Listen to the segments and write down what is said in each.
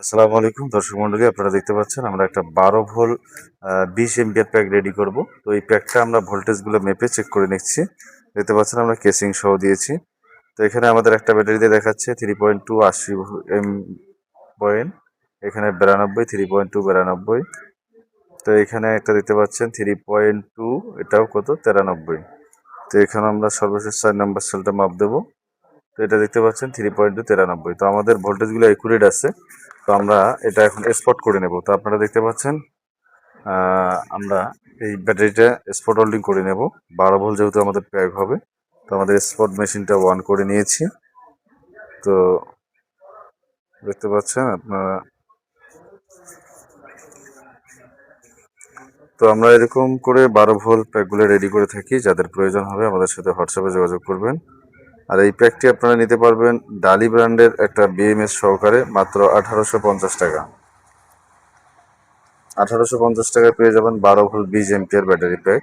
আসসালামু আলাইকুম দর্শক মন্ডলী, আপনারা দেখতে পাচ্ছেন আমরা একটা 12 ভোল্ট 20 এম্পিয়ার প্যাক রেডি করব। তো এই প্যাকটা আমরা ভোল্টেজগুলো মেপে চেক করে নিচ্ছি। দেখতে পাচ্ছেন আমরা কেসিং সহ দিয়েছি। তো এখানে আমাদের একটা ব্যাটারি দিয়ে দেখাচ্ছে 3.2 80 এম পয়েন্ট, এখানে 92 3.2 92। তো এখানে একটা দেখতে পাচ্ছেন 3.2, এটাও কত 93। তো এখানে আমরা সর্বশেষ 4 নাম্বার সেলটা মাপ দেবো। তো এটা দেখতে পাচ্ছেন 3.2 93। তো আমাদের ভোল্টেজগুলো একুরেট আছে। তো আমরা এটা এখন স্পট করে নেব। তো আপনারা দেখতে পাচ্ছেন আমরা এই ব্যাটারিটা স্পট হোল্ডিং করে নেব। 12 ভোল্ট যেহেতু আমাদের প্যাক হবে, তো আমাদের স্পট মেশিনটা অন করে নিয়েছি। তো দেখতে পাচ্ছেন আপনারা, তো আমরা এরকম করে 12 ভোল্ট প্যাকগুলো রেডি করে থাকি। যাদের প্রয়োজন হবে আমাদের সাথে হোয়াটসঅ্যাপে যোগাযোগ করবেন। আর এই প্যাকটি আপনারা নিতে পারবেন ডালি ব্র্যান্ডের একটা বিএমএস সহকারে মাত্র 1850 টাকা। 1850 টাকায় পেয়ে যাবেন 12 ভোল্ট 20 এম্পিয়ার ব্যাটারি প্যাক।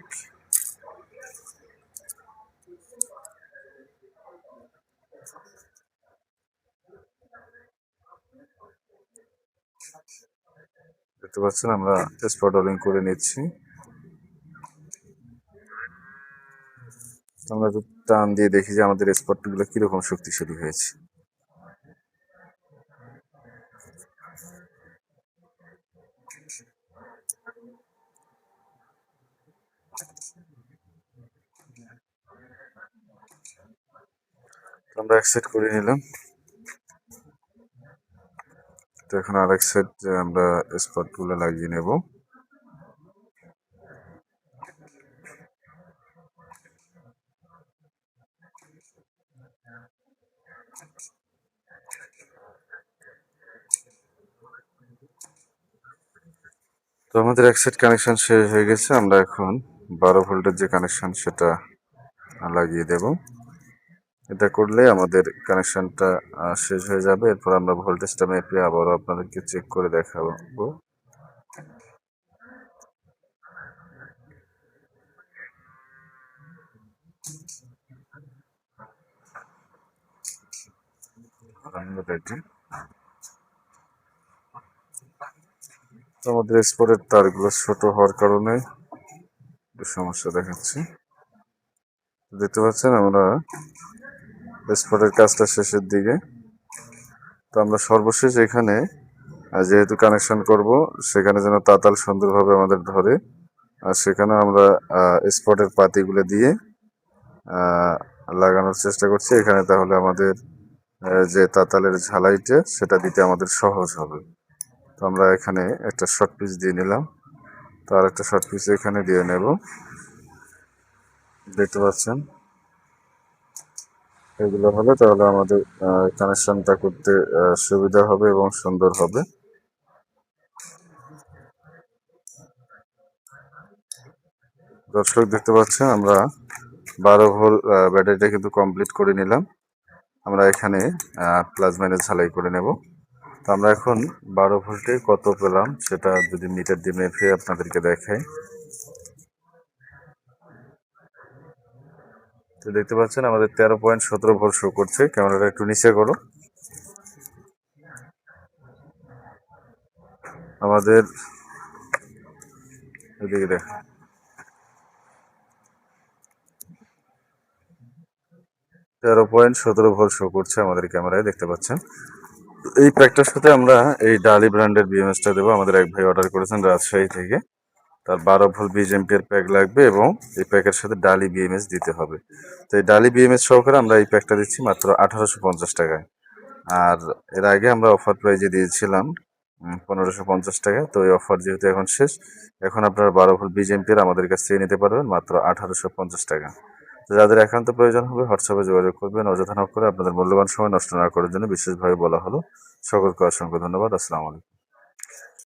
দেখতে পাচ্ছেন আমরা স্পট হোল্ডিং করে নিচ্ছি। আমরা একটু টান দিয়ে দেখি যে আমাদের স্পটগুলো কিরকম শক্তিশালী হয়েছে। আমরা এক সেট করে নিলাম। তো এখন আরেক সেট আমরা স্পটগুলো লাগিয়ে নেব। তো আমাদের এক সেট কানেকশন শেষ হয়ে গেছে। আমরা এখন 12 ভোল্টের যে কানেকশন সেটা লাগিয়ে দেব। এটা করলে আমাদের কানেকশনটা শেষ হয়ে যাবে। এরপর আমরা ভোল্টেজটা মেপে আবারও আপনাদেরকে চেক করে দেখাবো। তো আমাদের স্পটের তারগুলো ছোট হওয়ার কারণে সমস্যা দেখাচ্ছে। দেখতে পাচ্ছেন আমরা স্পটের কাজটা শেষের দিকে। তো আমরা সর্বশেষ এখানে যেহেতু কানেকশন করব, সেখানে যেন তাতাল সুন্দরভাবে আমাদের ধরে, আর সেখানে আমরা স্পটের পাতিগুলো দিয়ে লাগানোর চেষ্টা করছি এখানে। তাহলে আমাদের যে তাতালের ঝালাইটা সেটা দিতে আমাদের সহজ হবে। তো আমরা এখানে একটা শর্ট পিস দিয়ে নিলাম। তো আর একটা শর্ট পিস এখানে দিয়ে নেব। দেখতে পাচ্ছেন এগুলো হলে তাহলে আমাদের কানেকশনটা করতে সুবিধা হবে এবং সুন্দর হবে। দর্শক দেখতে পাচ্ছেন আমরা 12 ভোল্ট ব্যাটারিটা কিন্তু কমপ্লিট করে নিলাম। আমরা এখানে প্লাস মাইনাস ঝালাই করে নেব। তো আমরা এখন 12 ভোল্টে কত পেলাম সেটা যদি মিটার দিয়ে মেপে আপনাদেরকে দেখাই। তো দেখতে পাচ্ছেন আমাদের 13.17 ভোল্ট শো করছে। ক্যামেরাটা একটু নিচে করো। আমাদের এদিকে দেখ, 13.17 ভোল্ট শো করছে আমাদের ক্যামেরায়, দেখতে পাচ্ছেন। এই প্যাকটার সাথে আমরা এই ডালি ব্র্যান্ডের বিএমএসটা দেবো। আমাদের এক ভাই অর্ডার করেছেন রাজশাহী থেকে। তার 12 ভোল্ট 20 এম্পিয়ার প্যাক লাগবে এবং এই প্যাকের সাথে ডালি বিএমএস দিতে হবে। তো এই ডালি বিএমএস সহকারে আমরা এই প্যাকটা দিচ্ছি মাত্র 1850 টাকায়। আর এর আগে আমরা অফার প্রাইজে দিয়েছিলাম 1550 টাকায়। তো এই অফার যেহেতু এখন শেষ, এখন আপনারা 12 ভোল্ট 20 এম্পিয়ার আমাদের কাছ থেকে নিতে পারবেন মাত্র 1850 টাকা। তো যাদের একান্ত প্রয়োজন হবে হোয়াটসঅ্যাপে যোগাযোগ করবেন। অযথা নক করে আপনাদের মূল্যবান সময় নষ্ট না করার জন্য বিশেষভাবে বলা হলো। সকলকে অসংখ্য ধন্যবাদ। আসসালামু আলাইকুম।